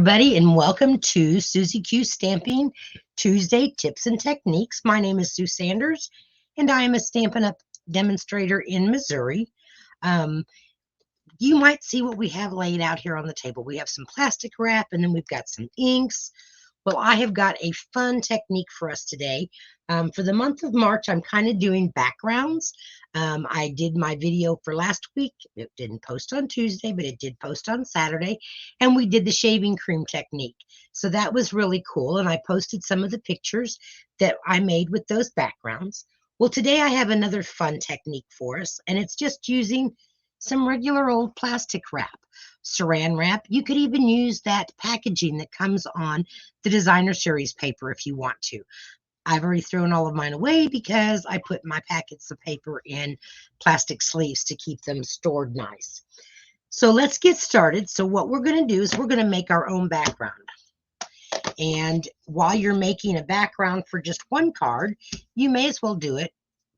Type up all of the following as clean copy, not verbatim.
everybody, and welcome to Susie Q Stamping Tuesday Tips and Techniques. My name is Sue Sanders, and I am a Stampin' Up! Demonstrator in Missouri. Um, you might see what we have laid out here on the table. We have some plastic wrap, and then we've got some inks. Well, I have got a fun technique for us today. For the month of March, I'm kind of doing backgrounds. I did my video for last week. It didn't post on Tuesday, but it did post on Saturday. And we did the shaving cream technique. So that was really cool. And I posted some of the pictures that I made with those backgrounds. Well, today I have another fun technique for us, and it's just using some regular old plastic wrap, saran wrap. You could even use that packaging that comes on the designer series paper if you want to. I've already thrown all of mine away because I put my packets of paper in plastic sleeves to keep them stored nice. So let's get started. So what we're going to do is we're going to make our own background. And while you're making a background for just one card, you may as well do it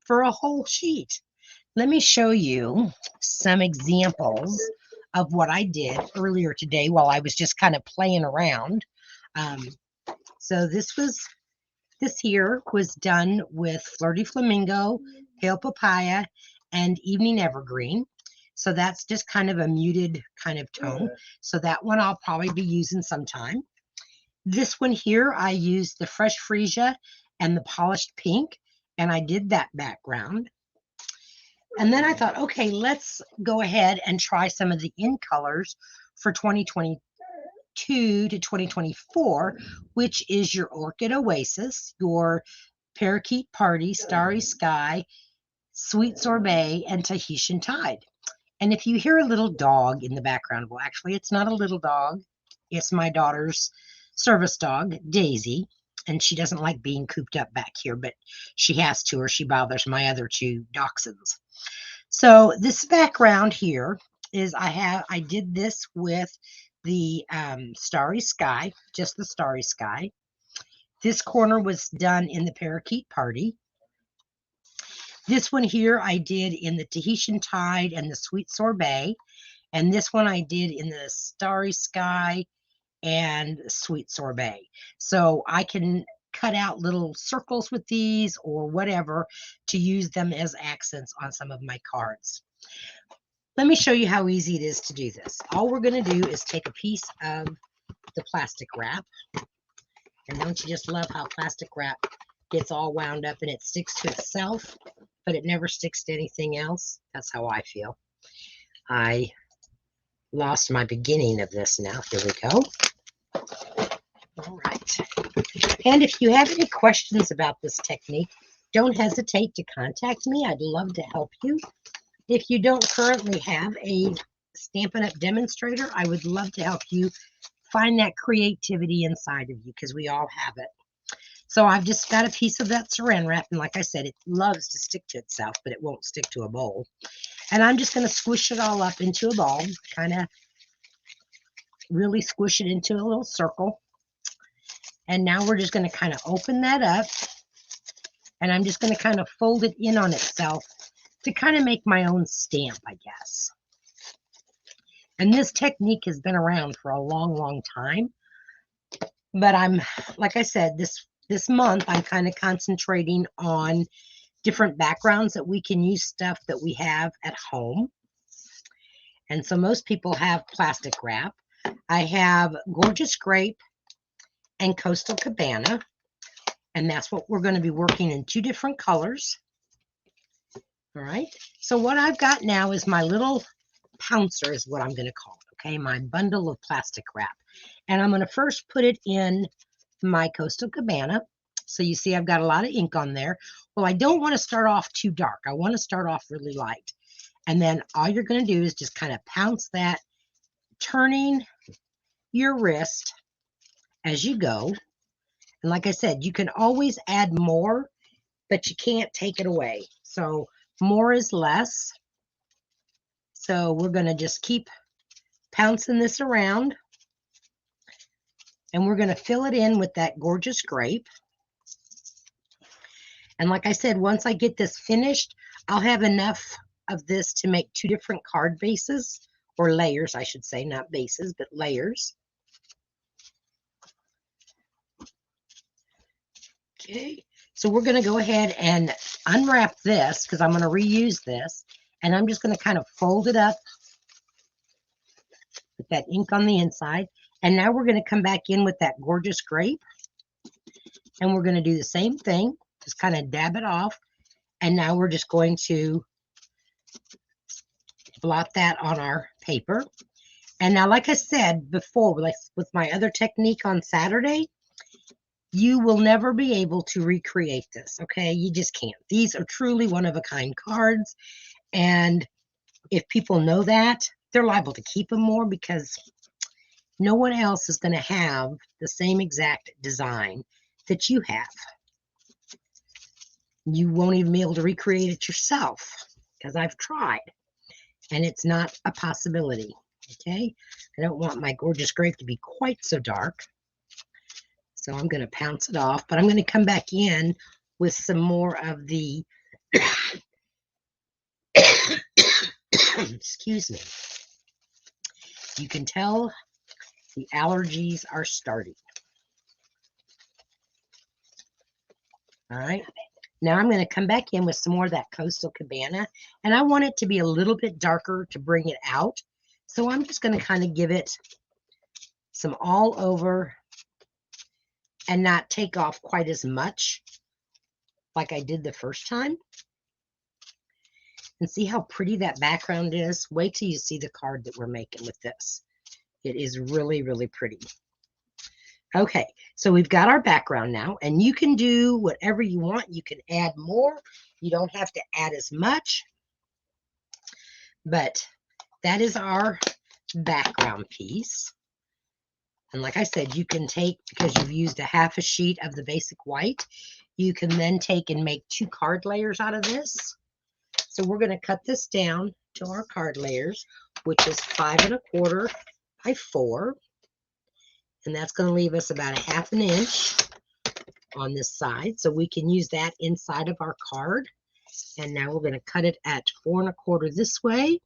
for a whole sheet. Let me show you some examples of what I did earlier today while I was just kind of playing around. So this here was done with Flirty Flamingo, Pale Papaya, and Evening Evergreen. So that's just kind of a muted kind of tone. So that one I'll probably be using sometime. This one here, I used the Fresh Freesia and the Polished Pink, and I did that background. And then I thought, okay, let's go ahead and try some of the in colors for 2022 to 2024, which is your Orchid Oasis, your Parakeet Party, Starry Sky, Sweet Sorbet, and Tahitian Tide. And if you hear a little dog in the background, well, actually, it's not a little dog. It's my daughter's service dog, Daisy. And she doesn't like being cooped up back here, but she has to, or she bothers my other two dachshunds. So this background here is I did this with the Starry Sky, just the Starry Sky. This corner was done in the Parakeet Party. This one here I did in the Tahitian Tide and the Sweet Sorbet. And this one I did in the Starry Sky and Sweet Sorbet. So I can cut out little circles with these or whatever to use them as accents on some of my cards. Let me show you how easy it is to do this. All we're going to do is take a piece of the plastic wrap. And don't you just love how plastic wrap gets all wound up and it sticks to itself, but it never sticks to anything else? That's how I feel. I lost my beginning of this now. Here we go. All right. And if you have any questions about this technique, don't hesitate to contact me. I'd love to help you. If you don't currently have a Stampin' Up! Demonstrator, I would love to help you find that creativity inside of you because we all have it. So I've just got a piece of that saran wrap, and like I said, it loves to stick to itself, but it won't stick to a bowl. And I'm just going to squish it all up into a ball, kind of really squish it into a little circle. And now we're just going to kind of open that up, and I'm just going to kind of fold it in on itself to kind of make my own stamp, I guess. And this technique has been around for a long, long time. But like I said, this month, I'm kind of concentrating on different backgrounds that we can use stuff that we have at home. And so most people have plastic wrap. I have Gorgeous Grape and Coastal Cabana, and that's what we're going to be working in 2 different colors. All right, so what I've got now is my little pouncer is what I'm going to call it, okay, my bundle of plastic wrap. And I'm going to first put it in my Coastal Cabana. So you see I've got a lot of ink on there. Well, I don't want to start off too dark. I want to start off really light. And then all you're going to do is just kind of pounce that, turning your wrist as you go. And like I said, you can always add more, but you can't take it away. So more is less. So we're going to just keep pouncing this around. And we're going to fill it in with that Gorgeous Grape. And like I said, once I get this finished, I'll have enough of this to make 2 different card bases, or layers, I should say, not bases, but layers. Okay, so we're going to go ahead and unwrap this because I'm going to reuse this. And I'm just going to kind of fold it up with that ink on the inside. And now we're going to come back in with that gorgeous grape. And we're going to do the same thing. Just kind of dab it off. And now we're just going to blot that on our paper. And now, like I said before, like with my other technique on Saturday, you will never be able to recreate this, okay? You just can't. These are truly one-of-a-kind cards. And if people know that, they're liable to keep them more because no one else is going to have the same exact design that you have. You won't even be able to recreate it yourself because I've tried. And it's not a possibility, okay? I don't want my gorgeous grape to be quite so dark. So I'm going to pounce it off, but I'm going to come back in with some more of the, excuse me. You can tell the allergies are starting. All right. Now I'm going to come back in with some more of that Coastal Cabana, and I want it to be a little bit darker to bring it out. So I'm just going to kind of give it some all over and not take off quite as much like I did the first time. And see how pretty that background is? Wait till you see the card that we're making with this. It is really, really pretty. Okay, so we've got our background now, and you can do whatever you want. You can add more. You don't have to add as much. But that is our background piece. And like I said, you can take, because you've used a half a sheet of the basic white, you can then take and make 2 card layers out of this. So we're going to cut this down to our card layers, which is 5 1/4 by 4. And that's going to leave us about 1/2 inch on this side. So we can use that inside of our card. And now we're going to cut it at 4 1/4 this way.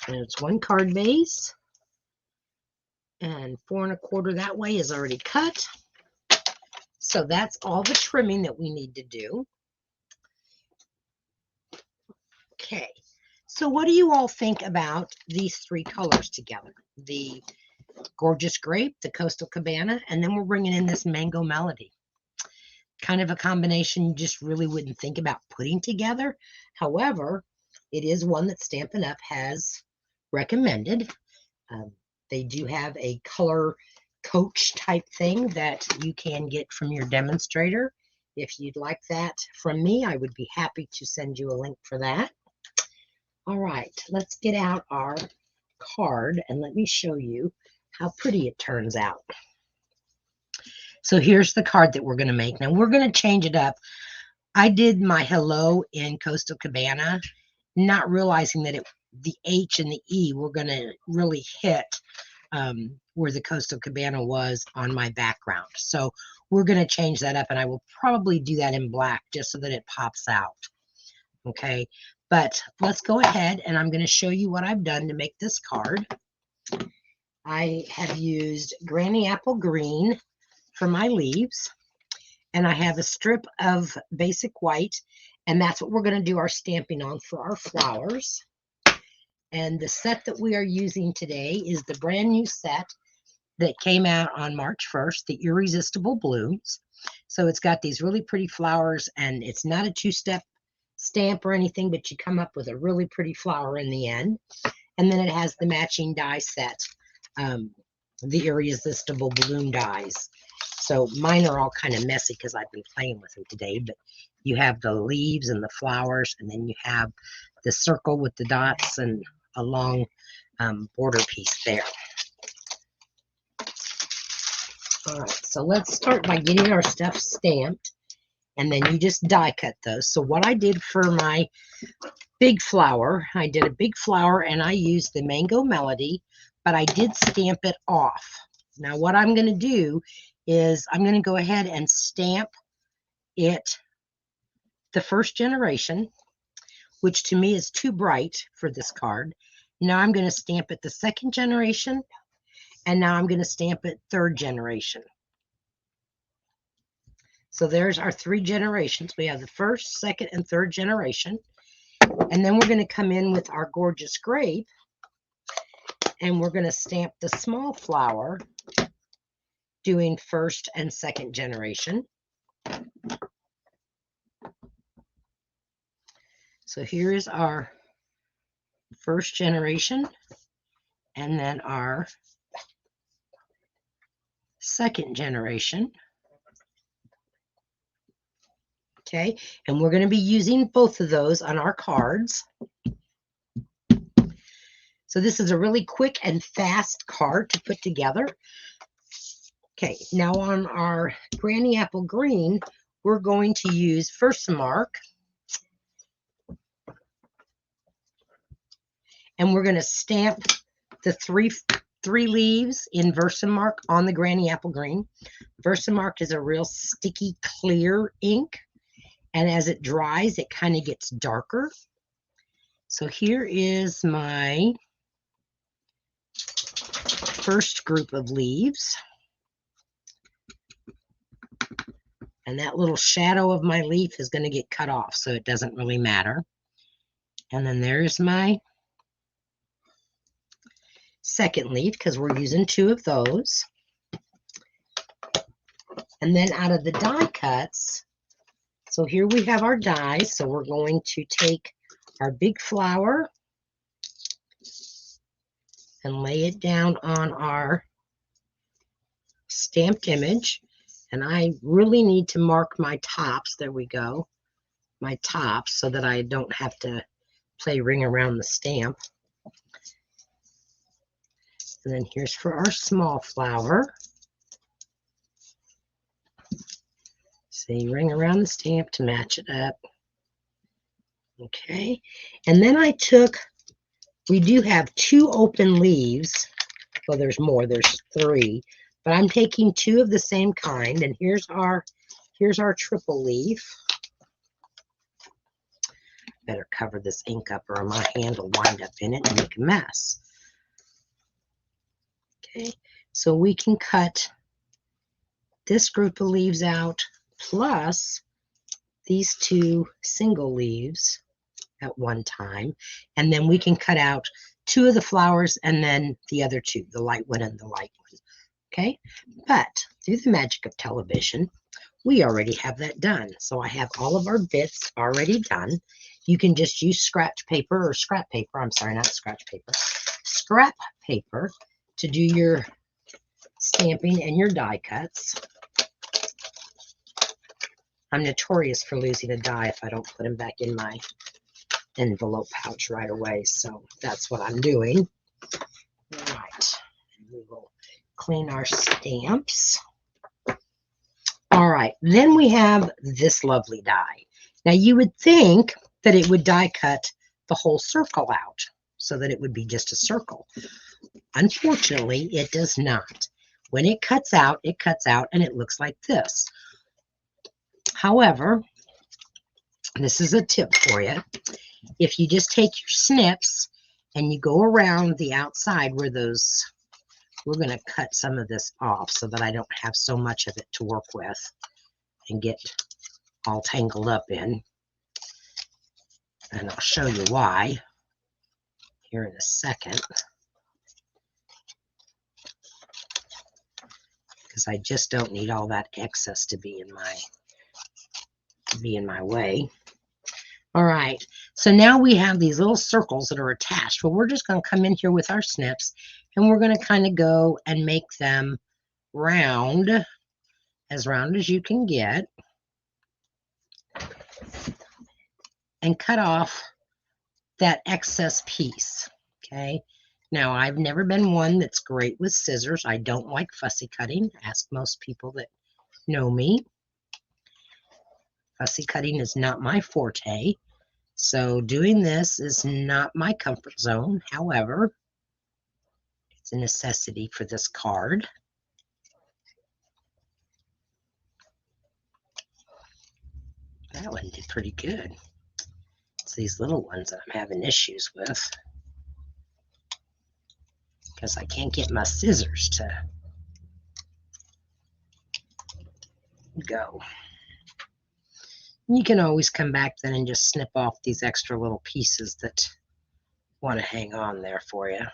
And it's 1 card base. And 4 1/4 that way is already cut. So that's all the trimming that we need to do. Okay. So what do you all think about these 3 colors together? The gorgeous grape, the Coastal Cabana, and then we're bringing in this Mango Melody. Kind of a combination you just really wouldn't think about putting together. However, it is one that Stampin' Up! Has recommended. They do have a color coach type thing that you can get from your demonstrator. If you'd like that from me, I would be happy to send you a link for that. All right, let's get out our card and let me show you how pretty it turns out. So here's the card that we're going to make. Now we're going to change it up. I did my hello in Coastal Cabana, not realizing that the H and the E were going to really hit where the Coastal Cabana was on my background. So we're going to change that up, and I will probably do that in black just so that it pops out. Okay, but let's go ahead, and I'm going to show you what I've done to make this card. I have used Granny Apple Green for my leaves, and I have a strip of basic white, and that's what we're going to do our stamping on for our flowers. And the set that we are using today is the brand new set that came out on March 1st, the Irresistible Blooms. So it's got these really pretty flowers, and it's not a 2-step stamp or anything, but you come up with a really pretty flower in the end. And then it has the matching die set, the Irresistible Bloom dies. So mine are all kind of messy because I've been playing with them today, but you have the leaves and the flowers, and then you have the circle with the dots and a long border piece there. All right, so let's start by getting our stuff stamped, and then you just die cut those. So what I did for my big flower, I did a big flower, and I used the Mango Melody, but I did stamp it off. Now what I'm going to do is I'm going to go ahead and stamp it the first generation, which to me is too bright for this card. Now I'm going to stamp it the second generation, And now I'm going to stamp it 3rd generation. So there's our 3 generations. We have the 1st, 2nd, and 3rd generation. And then we're going to come in with our gorgeous grape, and we're going to stamp the small flower doing 1st and 2nd generation. So here is our 1st generation, and then our 2nd generation. Okay, and we're going to be using both of those on our cards. So this is a really quick and fast card to put together. Okay, now on our Granny Apple Green, we're going to use Versamark. And we're going to stamp the three leaves in Versamark on the Granny Apple Green. Versamark is a real sticky, clear ink. And as it dries, it kind of gets darker. So here is my first group of leaves. And that little shadow of my leaf is going to get cut off, so it doesn't really matter. And then there's my second leaf, because we're using 2 of those. And then out of the die cuts, so here we have our dies. So we're going to take our big flower and lay it down on our stamped image. And I really need to mark my tops. There we go. My tops, so that I don't have to play ring around the stamp. And then here's for our small flower. So you ring around the stamp to match it up. Okay. And then I took, we do have 2 open leaves. Well, there's more, there's 3. But I'm taking 2 of the same kind. And here's our triple leaf. Better cover this ink up or my hand will wind up in it and make a mess. Okay, so we can cut this group of leaves out plus these 2 single leaves at one time, and then we can cut out 2 of the flowers and then the other 2, the light one and the light one. Okay, but through the magic of television, we already have that done. So I have all of our bits already done. You can just use scratch paper or scrap paper. I'm sorry, not scratch paper. Scrap paper to do your stamping and your die cuts. I'm notorious for losing a die if I don't put them back in my envelope pouch right away. So that's what I'm doing. All right. We will clean our stamps. All right. Then we have this lovely die. Now you would think that it would die cut the whole circle out so that it would be just a circle. Unfortunately, it does not. When it cuts out, and it looks like this. However, this is a tip for you. If you just take your snips and you go around the outside where those, we're going to cut some of this off so that I don't have so much of it to work with and get all tangled up in. And I'll show you why here in a second. Because I just don't need all that excess to be in my way. All right, so now we have these little circles that are attached. Well, we're just going to come in here with our snips, and we're going to kind of go and make them round as you can get, and cut off that excess piece. Okay, now I've never been one that's great with scissors. I don't like fussy cutting. Ask most people that know me. Fussy cutting is not my forte. So doing this is not my comfort zone. However, it's a necessity for this card. That one did pretty good. It's these little ones that I'm having issues with. because I can't get my scissors to go. You can always come back then and just snip off these extra little pieces that want to hang on there for you.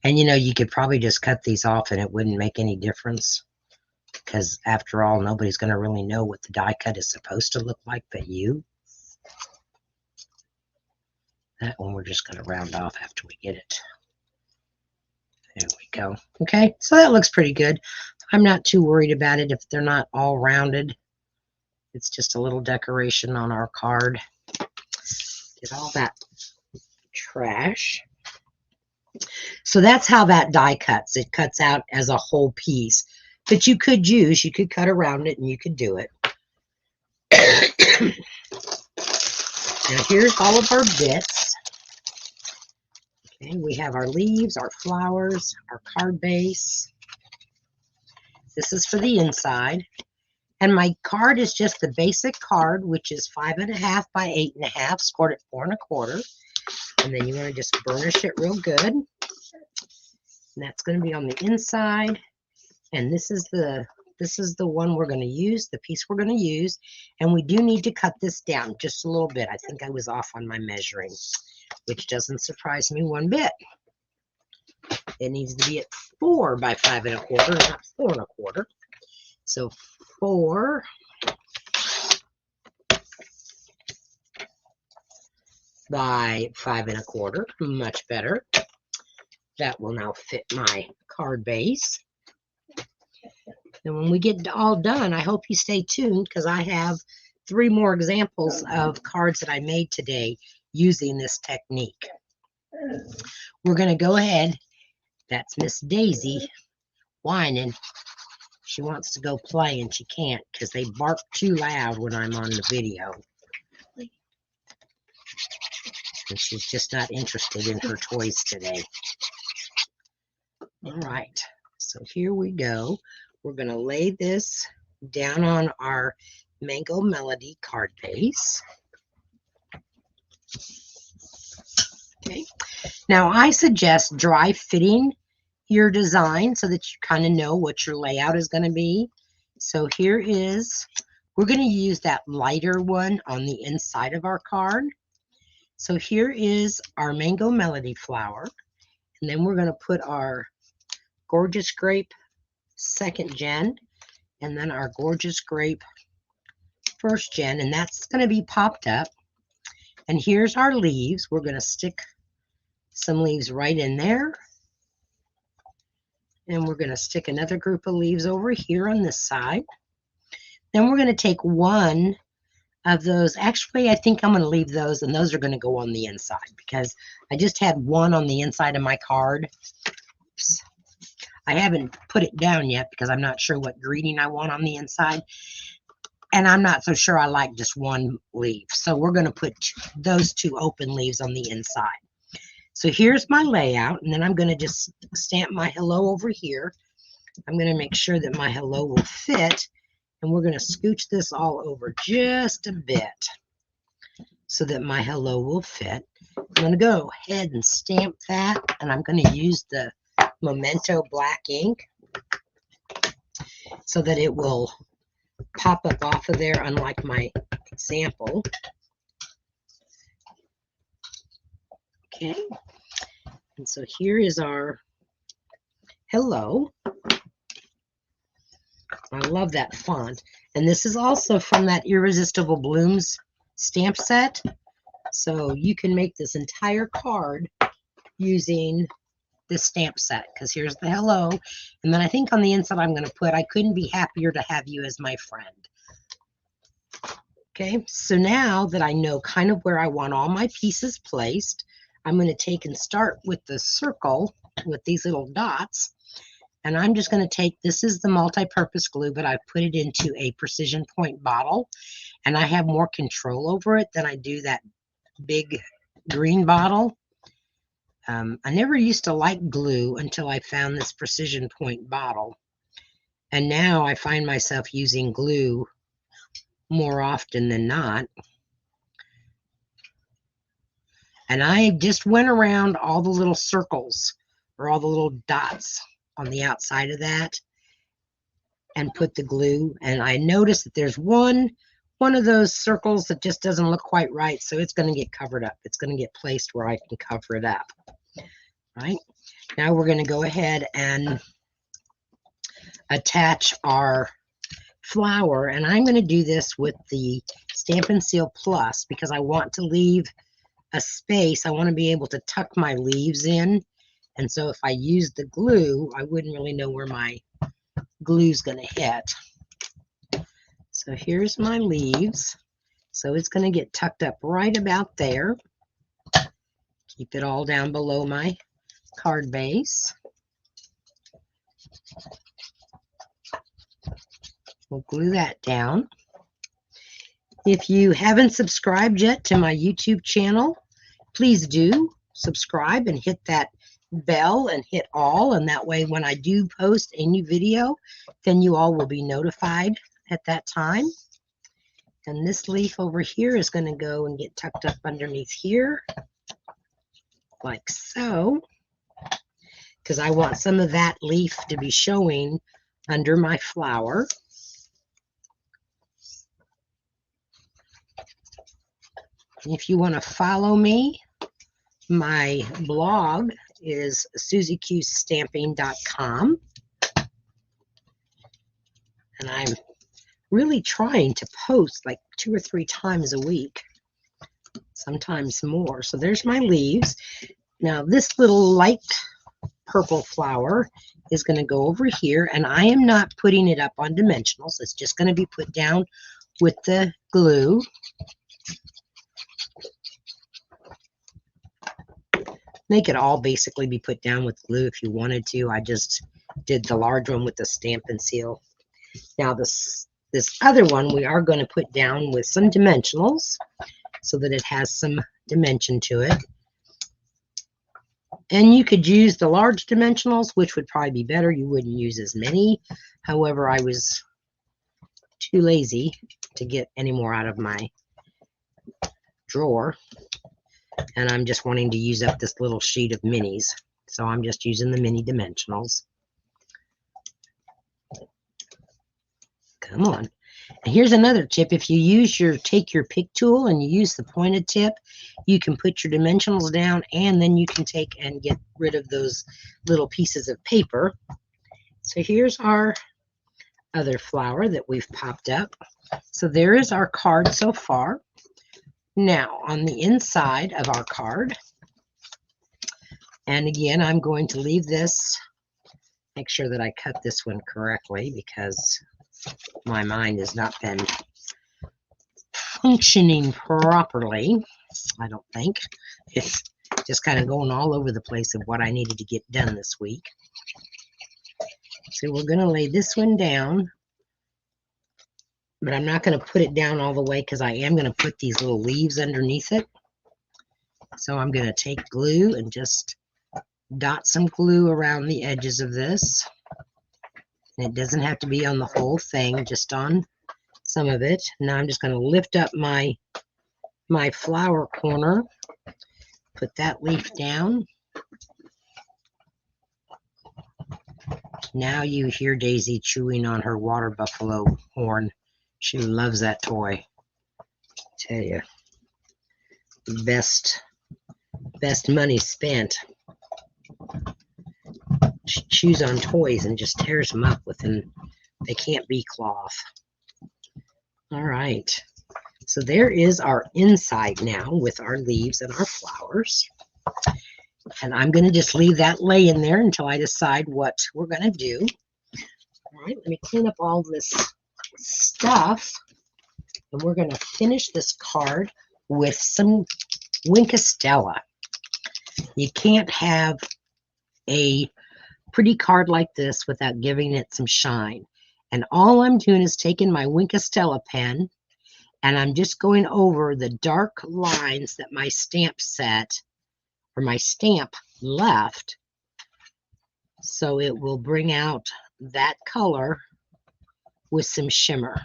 And you could probably just cut these off and it wouldn't make any difference, because after all, nobody's going to really know what the die cut is supposed to look like but you. That one we're just going to round off after we get it. There we go. Okay, so that looks pretty good. I'm not too worried about it if they're not all rounded. It's just a little decoration on our card. Get all that trash. So that's how that die cuts. It cuts out as a whole piece. But you could cut around it and you could do it. Now here's all of our bits. Okay, we have our leaves, our flowers, our card base. This is for the inside. And my card is just the basic card, which is 5.5 by 8.5, scored at 4 1/4. And then you want to just burnish it real good. And that's going to be on the inside. And this is the one we're going to use, the piece we're going to use. And we do need to cut this down just a little bit. I think I was off on my measuring, which doesn't surprise me one bit. It needs to be at 4 by 5 1/4, not 4 1/4. So 4 by 5 1/4, much better. That will now fit my card base. And when we get all done, I hope you stay tuned, because I have 3 more examples of cards that I made today using this technique. We're going to go ahead. That's Miss Daisy whining. She wants to go play and she can't because they bark too loud when I'm on the video. And she's just not interested in her toys today. All right, so here we go. We're going to lay this down on our Mango Melody card base. Okay, now I suggest dry fitting your design so that you kind of know what your layout is going to be. So here is, we're going to use that lighter one on the inside of our card. So here is our Mango Melody flower, and then we're going to put our Gorgeous Grape 2nd Gen, and then our Gorgeous Grape 1st Gen, and that's going to be popped up. And here's our leaves. We're going to stick some leaves right in there. And we're going to stick another group of leaves over here on this side. Then we're going to take one of those. Actually, I think I'm going to leave those, and those are going to go on the inside because I just had one on the inside of my card. Oops. I haven't put it down yet because I'm not sure what greeting I want on the inside. And I'm not so sure I like just one leaf. So we're going to put those 2 open leaves on the inside. So here's my layout, and then I'm going to just stamp my hello over here. I'm going to make sure that my hello will fit, and we're going to scooch this all over just a bit so that my hello will fit. I'm going to go ahead and stamp that, and I'm going to use the Memento black ink so that it will pop up off of there, unlike my example. Okay, and so here is our hello. I love that font, and this is also from that Irresistible Blooms stamp set, so you can make this entire card using this stamp set, because here's the hello, and then I think on the inside I'm going to put, I couldn't be happier to have you as my friend. Okay, so now that I know kind of where I want all my pieces placed, I'm going to take and start with the circle with these little dots, and I'm just going to take, this is the multi-purpose glue, but I put it into a precision point bottle, and I have more control over it than I do that big green bottle. I never used to like glue until I found this precision point bottle, and now I find myself using glue more often than not. And I just went around all the little circles or all the little dots on the outside of that and put the glue. And I noticed that there's one of those circles that just doesn't look quite right. So it's going to get covered up. It's going to get placed where I can cover it up. Right. Now we're going to go ahead and attach our flower. And I'm going to do this with the Stampin' Seal Plus because I want to leave a space. I want to be able to tuck my leaves in. And so if I use the glue, I wouldn't really know where my glue's going to hit. So here's my leaves. So it's going to get tucked up right about there. Keep it all down below my card base. We'll glue that down. If you haven't subscribed yet to my YouTube channel, please do subscribe and hit that bell and hit all, and that way when I do post a new video, then you all will be notified at that time. And this leaf over here is going to go and get tucked up underneath here like so, because I want some of that leaf to be showing under my flower. If you want to follow me, my blog is SuzieQStamping.com. And I'm really trying to post like 2 or 3 times a week, sometimes more. So there's my leaves. Now this little light purple flower is going to go over here, and I am not putting it up on dimensionals. It's just going to be put down with the glue. They could all basically be put down with glue if you wanted to. I just did the large one with the Stampin' Seal. Now this other one we are going to put down with some dimensionals so that it has some dimension to it. And you could use the large dimensionals, which would probably be better. You wouldn't use as many. However, I was too lazy to get any more out of my drawer. And I'm just wanting to use up this little sheet of minis. So I'm just using the mini dimensionals. Come on. And here's another tip. If you take your pick tool and you use the pointed tip, you can put your dimensionals down, and then you can take and get rid of those little pieces of paper. So here's our other flower that we've popped up. So there is our card so far. Now on the inside of our card, and again, I'm going to leave this, make sure that I cut this one correctly because my mind has not been functioning properly. I don't think. It's just kind of going all over the place of what I needed to get done this week. So we're going to lay this one down, but I'm not going to put it down all the way because I am going to put these little leaves underneath it. So I'm going to take glue and just dot some glue around the edges of this. And it doesn't have to be on the whole thing, just on some of it. Now I'm just going to lift up my flower corner, put that leaf down. Now you hear Daisy chewing on her water buffalo horn. She loves that toy. I tell you, best money spent. She chews on toys and just tears them up within. They can't be cloth. All right. So there is our inside now with our leaves and our flowers. And I'm going to just leave that lay in there until I decide what we're going to do. All right, let me clean up all this stuff. And we're going to finish this card with some Winkostella. You can't have a pretty card like this without giving it some shine. And all I'm doing is taking my Winkostella pen and I'm just going over the dark lines that my stamp set or my stamp left, so it will bring out that color with some shimmer.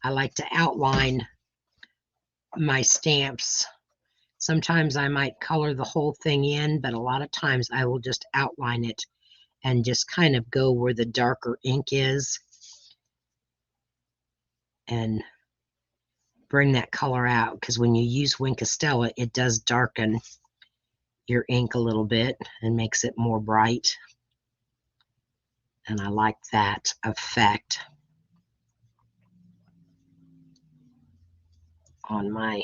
I like to outline my stamps Sometimes I might color the whole thing in, but a lot of times I will just outline it and just kind of go where the darker ink is and bring that color out, because when you use Wink Estella, it does darken your ink a little bit and makes it more bright. And I like that effect on my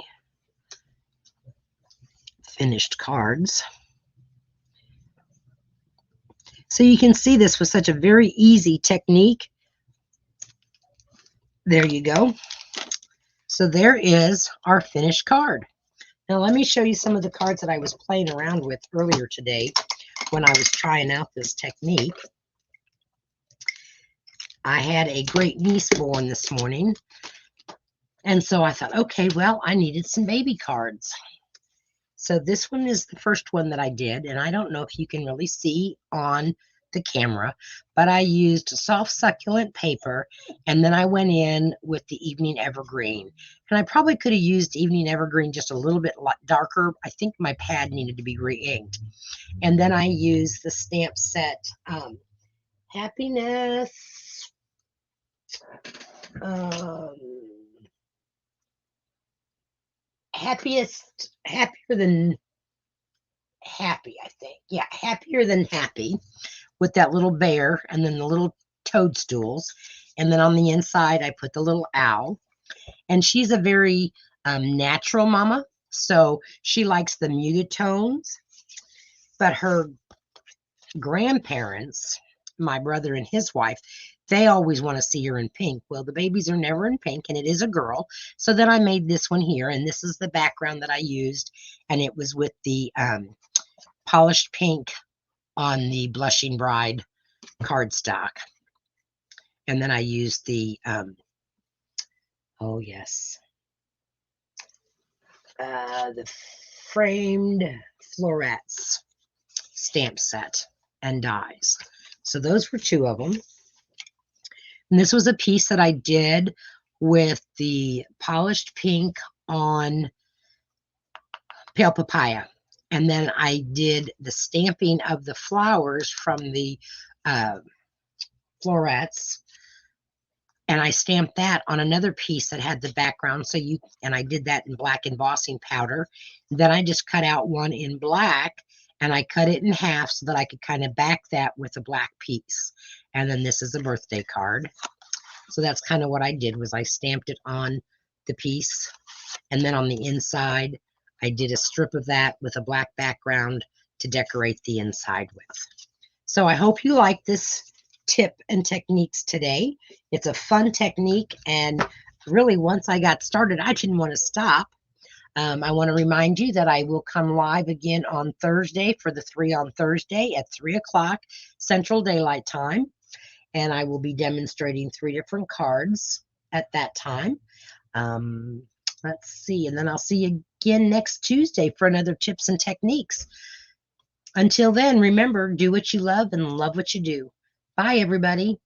finished cards. So you can see this was such a very easy technique. There you go. So there is our finished card. Now let me show you some of the cards that I was playing around with earlier today when I was trying out this technique. I had a great niece born this morning, and so I thought, okay, well, I needed some baby cards. So this one is the first one that I did, and I don't know if you can really see on the camera, but I used soft succulent paper, and then I went in with the Evening Evergreen. And I probably could have used Evening Evergreen just a little bit darker. I think my pad needed to be re-inked. And then I used the stamp set Happiness. Happier than happy, I think. Yeah, Happier Than Happy, with that little bear and then the little toadstools. And then on the inside, I put the little owl. And she's a very natural mama, so she likes the muted tones. But her grandparents, my brother and his wife, they always want to see her in pink. Well, the babies are never in pink, and it is a girl. So then I made this one here, and this is the background that I used, and it was with the polished pink on the Blushing Bride cardstock. And then I used the, the framed florets stamp set and dies. So those were two of them. And this was a piece that I did with the polished pink on Pale Papaya. And then I did the stamping of the flowers from the florets. And I stamped that on another piece that had the background. And I did that in black embossing powder. Then I just cut out one in black, and I cut it in half so that I could kind of back that with a black piece. And then this is a birthday card. So that's kind of what I did, was I stamped it on the piece. And then on the inside, I did a strip of that with a black background to decorate the inside with. So I hope you like this tip and techniques today. It's a fun technique, and really once I got started, I didn't want to stop. I want to remind you that I will come live again on Thursday for the 3 on Thursday at 3 o'clock Central Daylight Time. And I will be demonstrating 3 different cards at that time. Let's see. And then I'll see you again next Tuesday for another tips and techniques. Until then, remember, do what you love and love what you do. Bye, everybody.